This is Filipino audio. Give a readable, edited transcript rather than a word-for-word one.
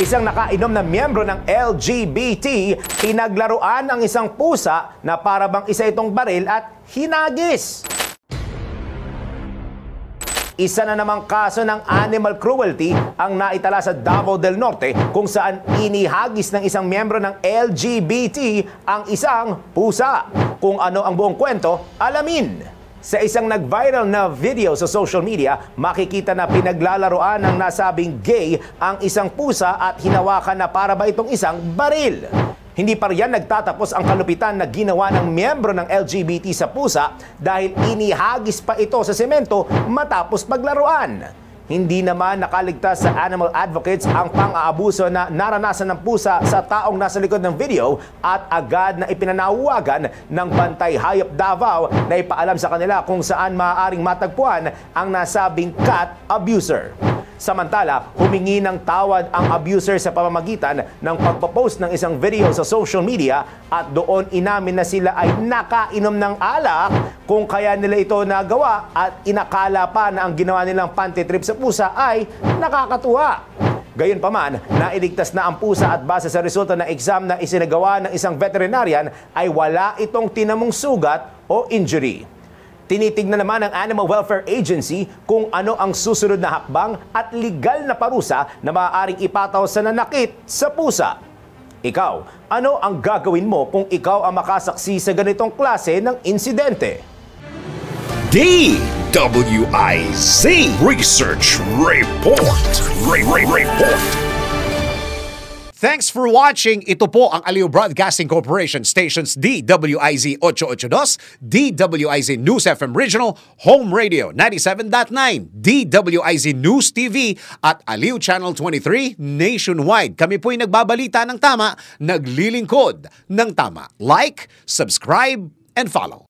Isang nakainom na miyembro ng LGBT, pinaglaruan ang isang pusa na para bang isa itong baril at hinagis. Isa na namang kaso ng animal cruelty ang naitala sa Davao del Norte kung saan inihagis ng isang miyembro ng LGBT ang isang pusa. Kung ano ang buong kwento, alamin. Sa isang nag-viral na video sa social media, makikita na pinaglalaroan ng nasabing gay ang isang pusa at hinawakan na para ba itong isang baril. Hindi pa riyan nagtatapos ang kalupitan na ginawa ng miyembro ng LGBT sa pusa dahil inihagis pa ito sa semento matapos paglaruan. Hindi naman nakaligtas sa animal advocates ang pang-aabuso na naranasan ng pusa sa taong nasa likod ng video at agad na ipinanawagan ng Bantay Hayop Davao na ipaalam sa kanila kung saan maaaring matagpuan ang nasabing cat abuser. Samantala, humingi ng tawad ang abuser sa pamamagitan ng pagpapost ng isang video sa social media at doon inamin na sila ay nakainom ng alak kung kaya nila ito nagawa at inakala pa na ang ginawa nilang panty-trip sa pusa ay nakakatuwa. Gayunpaman, nailigtas na ang pusa at base sa resulta ng exam na isinagawa ng isang veterinarian ay wala itong tinamong sugat o injury. Tinitignan naman ng Animal Welfare Agency kung ano ang susunod na hakbang at legal na parusa na maaaring ipataw sa nanakit sa pusa. Ikaw, ano ang gagawin mo kung ikaw ang makasaksi sa ganitong klase ng insidente? DWIZ Research Report. Report. Thanks for watching. Ito po ang Aliw Broadcasting Corporation stations DWIZ 882, DWIZ News FM Regional, Home Radio 97.9, DWIZ News TV at Aliw Channel 23 nationwide. Kami po'y nagbabalita ng tama, naglilingkod ng tama. Like, subscribe, and follow.